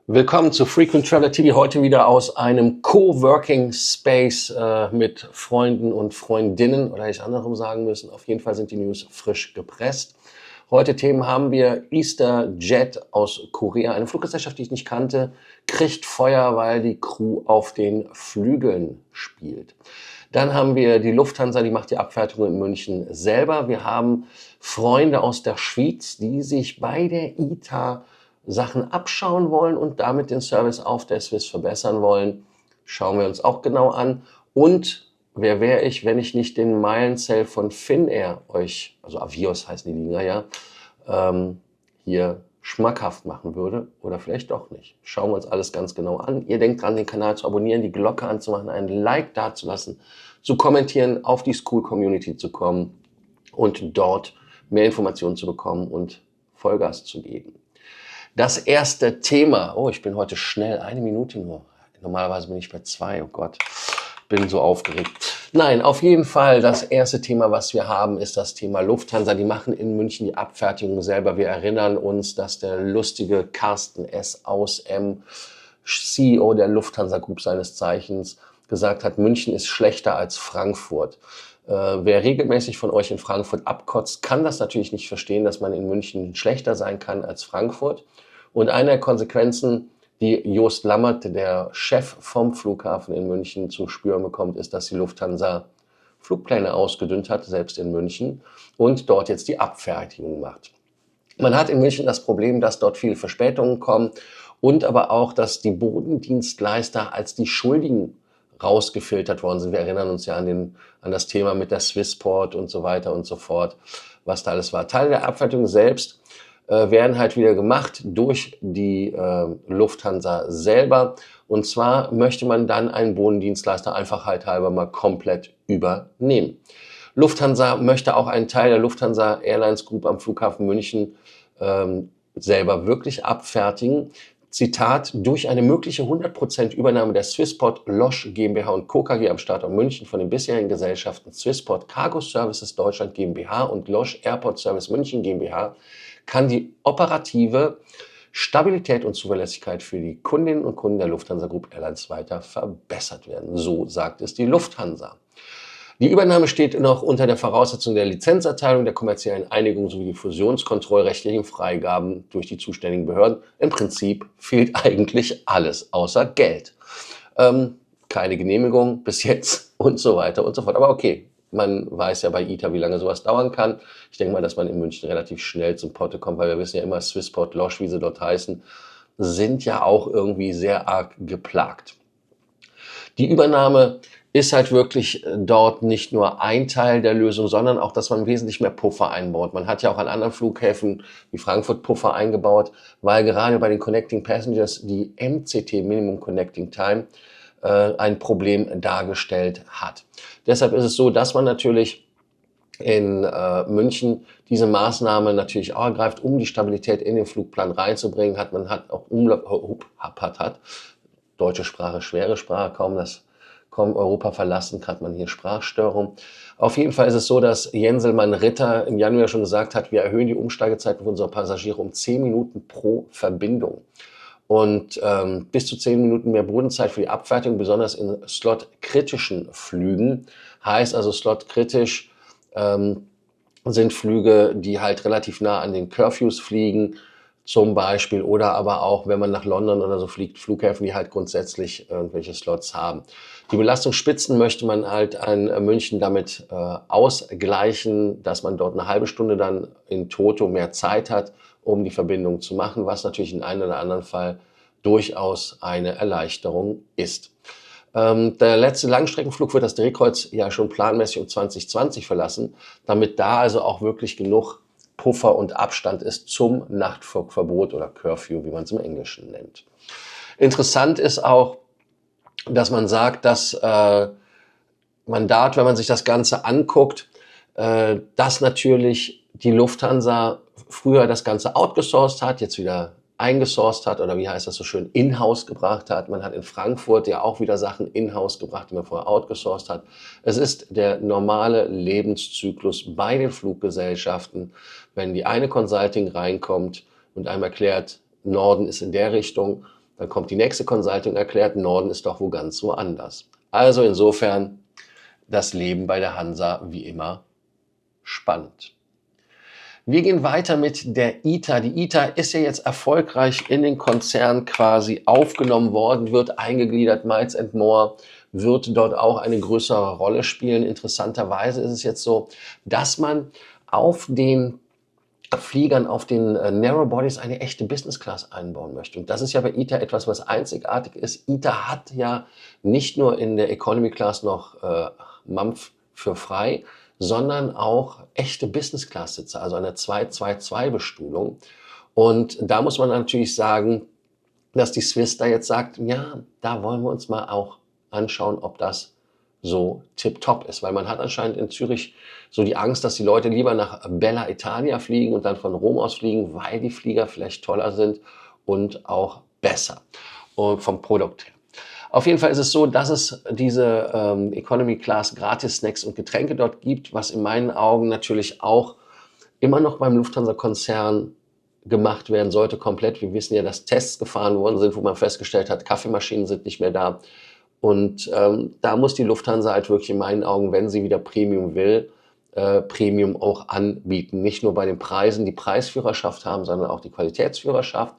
Willkommen zu Frequent Traveler TV, heute wieder aus einem Coworking Space mit Freunden und Freundinnen, oder hätte ich andersrum sagen müssen. Auf jeden Fall sind die News frisch gepresst. Heute Themen haben wir: EasterJet aus Korea, eine Fluggesellschaft, die ich nicht kannte, kriegt Feuer, weil die Crew auf den Flügeln spielt. Dann haben wir die Lufthansa, die macht die Abfertigung in München selber. Wir haben Freunde aus der Schweiz, die sich bei der ITA Sachen abschauen wollen und damit den Service auf der Swiss verbessern wollen. Schauen wir uns auch genau an. Und wer wäre ich, wenn ich nicht den Meilen-Sale von Finnair euch, also Avios heißen die Dinger ja, hier schmackhaft machen würde oder vielleicht doch nicht. Schauen wir uns alles ganz genau an. Ihr denkt dran, den Kanal zu abonnieren, die Glocke anzumachen, einen Like dazulassen, zu kommentieren, auf die School-Community zu kommen und dort mehr Informationen zu bekommen und Vollgas zu geben. Das erste Thema, oh, ich bin heute schnell, 1 Minute nur. Normalerweise bin ich bei 2, oh Gott, bin so aufgeregt. Nein, auf jeden Fall, das erste Thema, was wir haben, ist das Thema Lufthansa. Die machen in München die Abfertigung selber. Wir erinnern uns, dass der lustige Carsten S. aus M., CEO der Lufthansa Group seines Zeichens, gesagt hat, München ist schlechter als Frankfurt. Wer regelmäßig von euch in Frankfurt abkotzt, kann das natürlich nicht verstehen, dass man in München schlechter sein kann als Frankfurt. Und eine der Konsequenzen, die Jost Lammert, der Chef vom Flughafen in München, zu spüren bekommt, ist, dass die Lufthansa Flugpläne ausgedünnt hat, selbst in München, und dort jetzt die Abfertigung macht. Man hat in München das Problem, dass dort viele Verspätungen kommen und aber auch, dass die Bodendienstleister als die Schuldigen rausgefiltert worden sind. Wir erinnern uns ja an das Thema mit der Swissport und so weiter und so fort, was da alles war. Teile der Abfertigung selbst werden halt wieder gemacht durch die Lufthansa selber. Und zwar möchte man dann einen Bodendienstleister einfach halt halber mal komplett übernehmen. Lufthansa möchte auch einen Teil der Lufthansa Airlines Group am Flughafen München selber wirklich abfertigen. Zitat, durch eine mögliche 100% Übernahme der Swissport, Losch GmbH und Co. KG am Standort München von den bisherigen Gesellschaften Swissport Cargo Services Deutschland GmbH und Losch Airport Service München GmbH kann die operative Stabilität und Zuverlässigkeit für die Kundinnen und Kunden der Lufthansa Group Airlines weiter verbessert werden. So sagt es die Lufthansa. Die Übernahme steht noch unter der Voraussetzung der Lizenzerteilung, der kommerziellen Einigung sowie die fusionskontrollrechtlichen Freigaben durch die zuständigen Behörden. Im Prinzip fehlt eigentlich alles außer Geld. Keine Genehmigung bis jetzt und so weiter und so fort. Aber okay, man weiß ja bei ITA, wie lange sowas dauern kann. Ich denke mal, dass man in München relativ schnell zum Potte kommt, weil wir wissen ja immer, Swissport, Losch, wie sie dort heißen, sind ja auch irgendwie sehr arg geplagt. Die Übernahme ist halt wirklich dort nicht nur ein Teil der Lösung, sondern auch, dass man wesentlich mehr Puffer einbaut. Man hat ja auch an anderen Flughäfen wie Frankfurt Puffer eingebaut, weil gerade bei den Connecting Passengers die MCT, Minimum Connecting Time, ein Problem dargestellt hat. Deshalb ist es so, dass man natürlich in München diese Maßnahme natürlich auch ergreift, um die Stabilität in den Flugplan reinzubringen. Deutsche Sprache, schwere Sprache, kaum Europa verlassen, hat man hier Sprachstörung. Auf jeden Fall ist es so, dass Jenselmann Ritter im Januar schon gesagt hat, wir erhöhen die Umsteigezeiten für unsere Passagiere um 10 Minuten pro Verbindung. Und bis zu 10 Minuten mehr Bodenzeit für die Abfertigung, besonders in slotkritischen Flügen. Heißt also, slotkritisch sind Flüge, die halt relativ nah an den Curfews fliegen, zum Beispiel, oder aber auch, wenn man nach London oder so fliegt, Flughäfen, die halt grundsätzlich irgendwelche Slots haben. Die Belastungsspitzen möchte man halt in München damit ausgleichen, dass man dort eine halbe Stunde dann in Toto mehr Zeit hat, um die Verbindung zu machen, was natürlich in einem oder anderen Fall durchaus eine Erleichterung ist. Der letzte Langstreckenflug wird das Drehkreuz ja schon planmäßig um 2020 verlassen, damit da also auch wirklich genug Puffer und Abstand ist zum Nachtflugverbot oder Curfew, wie man es im Englischen nennt. Interessant ist auch, dass man sagt, dass man dort, wenn man sich das Ganze anguckt, dass natürlich die Lufthansa früher das Ganze outgesourced hat, jetzt wieder eingesourced hat, oder wie heißt das so schön, in-house gebracht hat. Man hat in Frankfurt ja auch wieder Sachen in-house gebracht, die man vorher outgesourced hat. Es ist der normale Lebenszyklus bei den Fluggesellschaften, wenn die eine Consulting reinkommt und einem erklärt, Norden ist in der Richtung, Dann kommt die nächste Consulting erklärt, Norden ist doch wo ganz woanders. Also insofern das Leben bei der Hansa wie immer spannend. Wir gehen weiter mit der ITA. Die ITA ist ja jetzt erfolgreich in den Konzern quasi aufgenommen worden, wird eingegliedert, Miles & More wird dort auch eine größere Rolle spielen. Interessanterweise ist es jetzt so, dass man auf den Fliegern, auf den Narrow Bodies eine echte Business Class einbauen möchte. Und das ist ja bei ITA etwas, was einzigartig ist. ITA hat ja nicht nur in der Economy Class noch Mampf für frei, sondern auch echte Business-Class-Sitze, also eine 222-Bestuhlung. Und da muss man natürlich sagen, dass die Swiss da jetzt sagt, ja, da wollen wir uns mal auch anschauen, ob das so tipptopp ist. Weil man hat anscheinend in Zürich so die Angst, dass die Leute lieber nach Bella Italia fliegen und dann von Rom aus fliegen, weil die Flieger vielleicht toller sind und auch besser vom Produkt her. Auf jeden Fall ist es so, dass es diese Economy Class Gratis-Snacks und Getränke dort gibt, was in meinen Augen natürlich auch immer noch beim Lufthansa-Konzern gemacht werden sollte, komplett. Wir wissen ja, dass Tests gefahren worden sind, wo man festgestellt hat, Kaffeemaschinen sind nicht mehr da. Und da muss die Lufthansa halt wirklich in meinen Augen, wenn sie wieder Premium will, Premium auch anbieten. Nicht nur bei den Preisen die Preisführerschaft haben, sondern auch die Qualitätsführerschaft.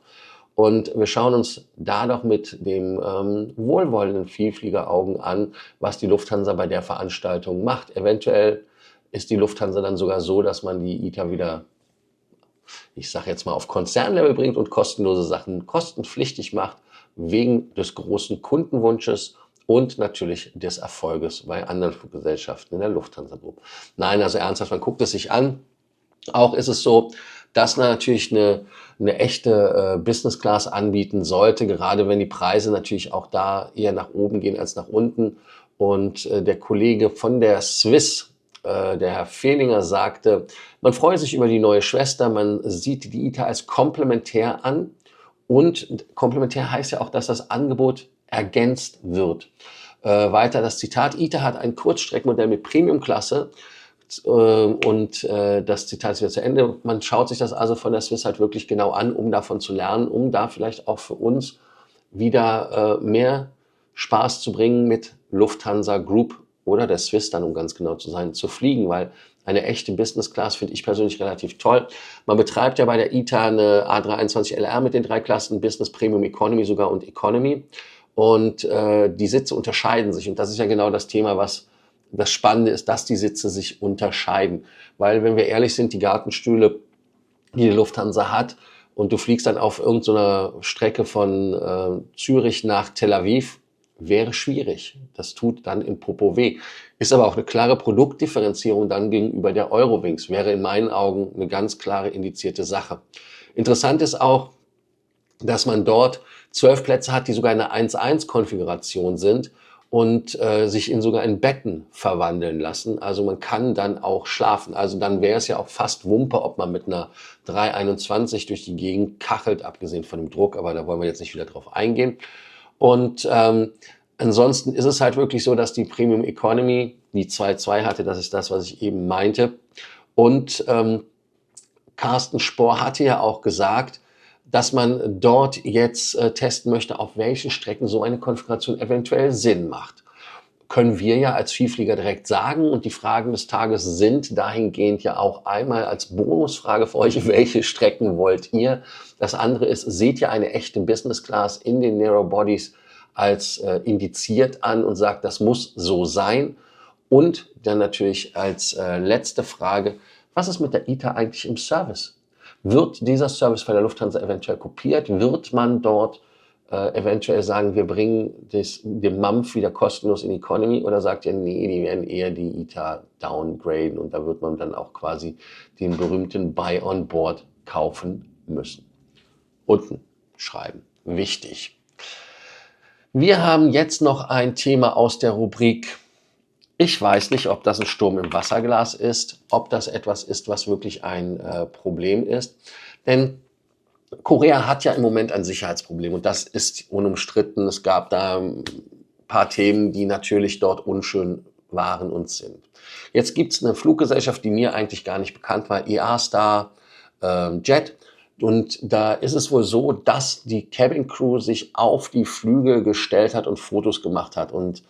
Und wir schauen uns da doch mit dem wohlwollenden Vielfliegeraugen an, was die Lufthansa bei der Veranstaltung macht. Eventuell ist die Lufthansa dann sogar so, dass man die ITA wieder, ich sage jetzt mal, auf Konzernlevel bringt und kostenlose Sachen kostenpflichtig macht, wegen des großen Kundenwunsches und natürlich des Erfolges bei anderen Fluggesellschaften in der Lufthansa Group. Nein, also ernsthaft, man guckt es sich an. Auch ist es so, dass man natürlich eine echte Business Class anbieten sollte, gerade wenn die Preise natürlich auch da eher nach oben gehen als nach unten. Und der Kollege von der Swiss, der Herr Fehlinger, sagte, man freue sich über die neue Schwester, man sieht die ITA als komplementär an. Und komplementär heißt ja auch, dass das Angebot ergänzt wird. Weiter das Zitat, ITA hat ein Kurzstreckenmodell mit Premiumklasse. Und das Zitat ist wieder zu Ende. Man schaut sich das also von der Swiss halt wirklich genau an, um davon zu lernen, um da vielleicht auch für uns wieder mehr Spaß zu bringen mit Lufthansa Group oder der Swiss dann, um ganz genau zu sein, zu fliegen, weil eine echte Business Class finde ich persönlich relativ toll. Man betreibt ja bei der ITA eine A321LR mit den 3 Klassen, Business, Premium, Economy sogar und Economy. Und die Sitze unterscheiden sich. Und das ist ja genau das Thema, was das Spannende ist, dass die Sitze sich unterscheiden. Weil, wenn wir ehrlich sind, die Gartenstühle, die Lufthansa hat, und du fliegst dann auf irgendeiner Strecke von Zürich nach Tel Aviv, wäre schwierig. Das tut dann im Popo weh. Ist aber auch eine klare Produktdifferenzierung dann gegenüber der Eurowings. Wäre in meinen Augen eine ganz klare indizierte Sache. Interessant ist auch, dass man dort 12 Plätze hat, die sogar eine 1-1-Konfiguration sind und sich in sogar in Betten verwandeln lassen. Also man kann dann auch schlafen. Also dann wäre es ja auch fast Wumpe, ob man mit einer 321 durch die Gegend kachelt, abgesehen von dem Druck, aber da wollen wir jetzt nicht wieder drauf eingehen. Und ansonsten ist es halt wirklich so, dass die Premium Economy die 2.2 hatte, das ist das, was ich eben meinte. Und Carsten Spohr hatte ja auch gesagt, dass man dort jetzt testen möchte, auf welchen Strecken so eine Konfiguration eventuell Sinn macht. Können wir ja als Vielflieger direkt sagen. Und die Fragen des Tages sind dahingehend ja auch einmal als Bonusfrage für euch, welche Strecken wollt ihr? Das andere ist, seht ihr eine echte Business Class in den Narrow Bodies als indiziert an und sagt, das muss so sein? Und dann natürlich als letzte Frage, was ist mit der ITA eigentlich im Service? Wird dieser Service von der Lufthansa eventuell kopiert? Wird man dort eventuell sagen, wir bringen den Mampf wieder kostenlos in Economy? Oder sagt ihr, nee, die werden eher die ITA downgraden und da wird man dann auch quasi den berühmten Buy on Board kaufen müssen? Unten schreiben. Wichtig. Wir haben jetzt noch ein Thema aus der Rubrik: Ich weiß nicht, ob das ein Sturm im Wasserglas ist, ob das etwas ist, was wirklich ein Problem ist. Denn Korea hat ja im Moment ein Sicherheitsproblem und das ist unumstritten. Es gab da ein paar Themen, die natürlich dort unschön waren und sind. Jetzt gibt es eine Fluggesellschaft, die mir eigentlich gar nicht bekannt war, EA Star Jet. Und da ist es wohl so, dass die Cabin Crew sich auf die Flügel gestellt hat und Fotos gemacht hat. Und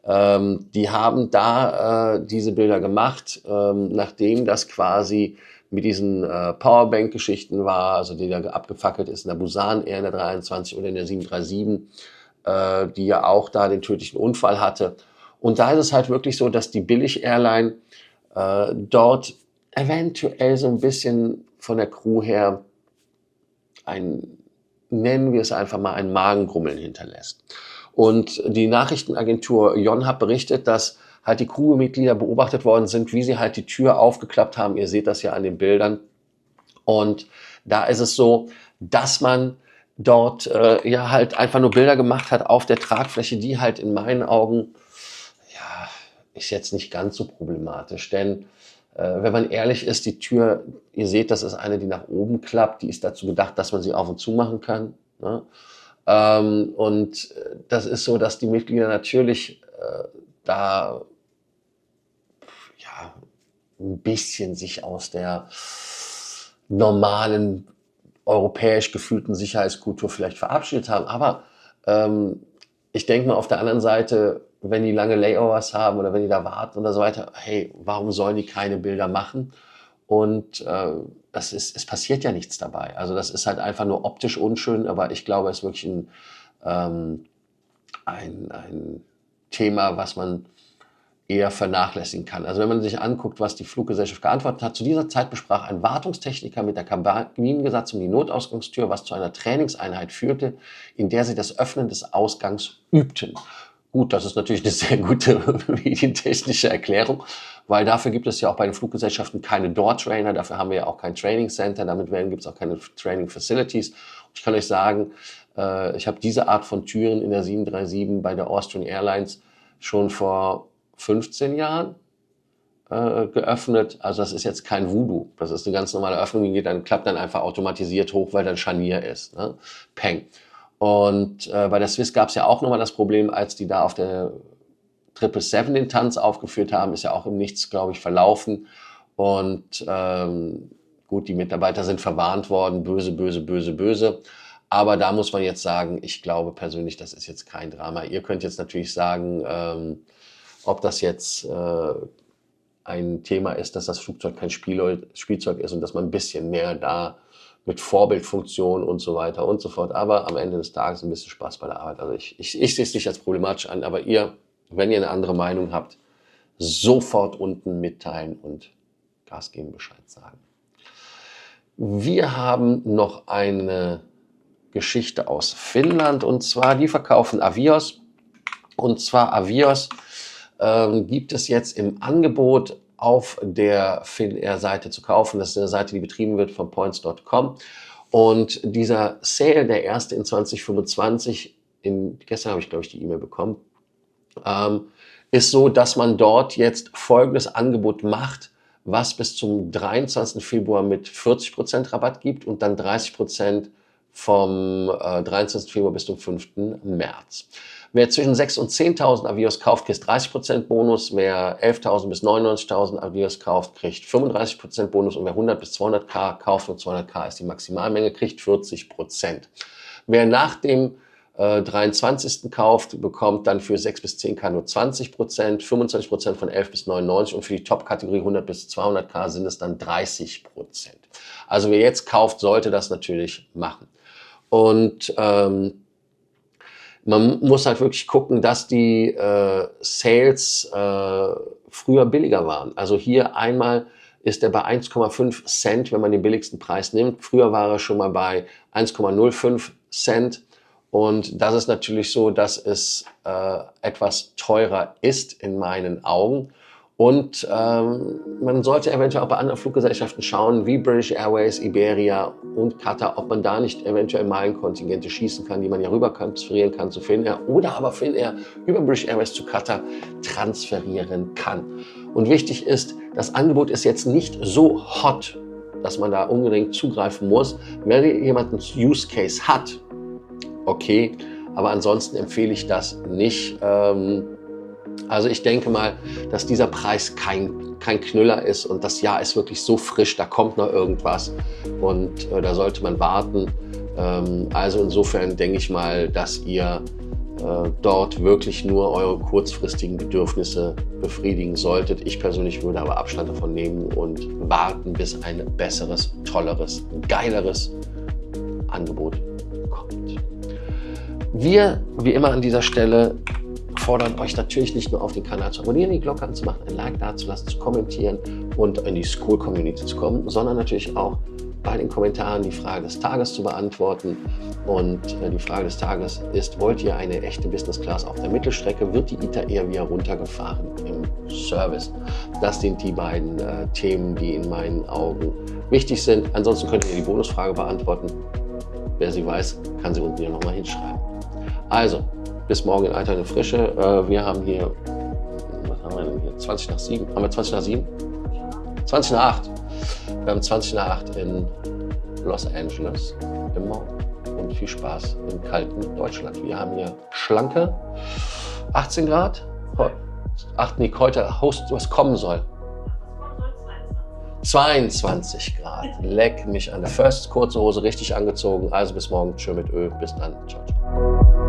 die haben da diese Bilder gemacht, nachdem das quasi mit diesen Powerbank-Geschichten war, also die da abgefackelt ist in der Busan Air, in der 321 oder in der 737, die ja auch da den tödlichen Unfall hatte. Und da ist es halt wirklich so, dass die Billig-Airline dort eventuell so ein bisschen von der Crew her nennen wir es einfach mal, ein Magengrummeln hinterlässt. Und die Nachrichtenagentur Yonhap berichtet, dass halt die Crewmitglieder beobachtet worden sind, wie sie halt die Tür aufgeklappt haben. Ihr seht das ja an den Bildern. Und da ist es so, dass man dort ja halt einfach nur Bilder gemacht hat auf der Tragfläche, die halt in meinen Augen, ja, ist jetzt nicht ganz so problematisch. Denn wenn man ehrlich ist, die Tür, ihr seht, das ist eine, die nach oben klappt, die ist dazu gedacht, dass man sie auf und zu machen kann. Ne? Und das ist so, dass die Mitglieder natürlich da ja ein bisschen sich aus der normalen europäisch gefühlten Sicherheitskultur vielleicht verabschiedet haben. Aber ich denke mal auf der anderen Seite, wenn die lange Layovers haben oder wenn die da warten oder so weiter, hey, warum sollen die keine Bilder machen? Und es passiert ja nichts dabei. Also das ist halt einfach nur optisch unschön, aber ich glaube, es ist wirklich ein Thema, was man eher vernachlässigen kann. Also wenn man sich anguckt, was die Fluggesellschaft geantwortet hat, zu dieser Zeit besprach ein Wartungstechniker mit der Kabinenbesatzung die Notausgangstür, was zu einer Trainingseinheit führte, in der sie das Öffnen des Ausgangs übten. Gut, das ist natürlich eine sehr gute medientechnische Erklärung, weil dafür gibt es ja auch bei den Fluggesellschaften keine Door-Trainer, dafür haben wir ja auch kein Training Center, damit gibt es auch keine Training Facilities. Und ich kann euch sagen, ich habe diese Art von Türen in der 737 bei der Austrian Airlines schon vor 15 Jahren geöffnet. Also das ist jetzt kein Voodoo. Das ist eine ganz normale Öffnung, die klappt dann einfach automatisiert hoch, weil dann Scharnier ist. Ne? Peng. Und bei der Swiss gab es ja auch nochmal das Problem, als die da auf der 777 den Tanz aufgeführt haben, ist ja auch im Nichts, glaube ich, verlaufen. Und gut, die Mitarbeiter sind verwarnt worden, böse, böse, böse, böse. Aber da muss man jetzt sagen, ich glaube persönlich, das ist jetzt kein Drama. Ihr könnt jetzt natürlich sagen, ob das jetzt ein Thema ist, dass das Flugzeug kein Spielzeug ist und dass man ein bisschen mehr da mit Vorbildfunktion und so weiter und so fort. Aber am Ende des Tages ein bisschen Spaß bei der Arbeit. Also ich sehe es nicht als problematisch an, aber ihr, wenn ihr eine andere Meinung habt, sofort unten mitteilen und Gas geben, Bescheid sagen. Wir haben noch eine Geschichte aus Finnland und zwar, die verkaufen Avios. Und zwar Avios gibt es jetzt im Angebot auf der Finnair-Seite zu kaufen. Das ist eine Seite, die betrieben wird von points.com. Und dieser Sale, der erste in 2025, gestern habe ich, glaube ich, die E-Mail bekommen, ist so, dass man dort jetzt folgendes Angebot macht, was bis zum 23. Februar mit 40% Rabatt gibt und dann 30% vom 23. Februar bis zum 5. März. Wer zwischen 6.000 und 10.000 Avios kauft, kriegt 30% Bonus. Wer 11.000 bis 99.000 Avios kauft, kriegt 35% Bonus. Und wer 100 bis 200k kauft, und 200k ist die Maximalmenge, kriegt 40%. Wer nach dem 23. kauft, bekommt dann für 6 bis 10k nur 20%, 25% von 11 bis 99 und für die Top-Kategorie 100 bis 200k sind es dann 30%. Also wer jetzt kauft, sollte das natürlich machen. Und man muss halt wirklich gucken, dass die Sales früher billiger waren. Also hier einmal ist er bei 1,5 Cent, wenn man den billigsten Preis nimmt. Früher war er schon mal bei 1,05 Cent. Und das ist natürlich so, dass es etwas teurer ist in meinen Augen. Und man sollte eventuell auch bei anderen Fluggesellschaften schauen, wie British Airways, Iberia und Qatar, ob man da nicht eventuell Meilenkontingente schießen kann, die man ja rüber transferieren kann zu Finnair oder aber Finnair über British Airways zu Qatar transferieren kann. Und wichtig ist, das Angebot ist jetzt nicht so hot, dass man da unbedingt zugreifen muss. Wenn jemand einen Use Case hat, okay, aber ansonsten empfehle ich das nicht. Also ich denke mal, dass dieser Preis kein Knüller ist und das Jahr ist wirklich so frisch, da kommt noch irgendwas und da sollte man warten. Also insofern denke ich mal, dass ihr dort wirklich nur eure kurzfristigen Bedürfnisse befriedigen solltet. Ich persönlich würde aber Abstand davon nehmen und warten, bis ein besseres, tolleres, geileres Angebot kommt. Wir, wie immer an dieser Stelle, fordern euch natürlich nicht nur auf, den Kanal zu abonnieren, die Glocke anzumachen, ein Like dazulassen, zu kommentieren und in die School-Community zu kommen, sondern natürlich auch bei den Kommentaren die Frage des Tages zu beantworten. Und die Frage des Tages ist, wollt ihr eine echte Business Class auf der Mittelstrecke? Wird die ITA eher wieder runtergefahren im Service? Das sind die beiden Themen, die in meinen Augen wichtig sind. Ansonsten könnt ihr die Bonusfrage beantworten. Wer sie weiß, kann sie unten hier nochmal hinschreiben. Also, bis morgen in alter Frische. Wir haben hier, was haben wir denn hier? 20 nach 7. Haben wir 20 nach 7? 20 nach 8. Wir haben 20 nach 8 in Los Angeles im Morgen. Und viel Spaß im kalten Deutschland. Wir haben hier schlanke 18 Grad. Heute, was kommen soll. 22 Grad. Leck mich an der First, kurze Hose richtig angezogen. Also bis morgen. Tschö mit Ö. Bis dann. Ciao, ciao.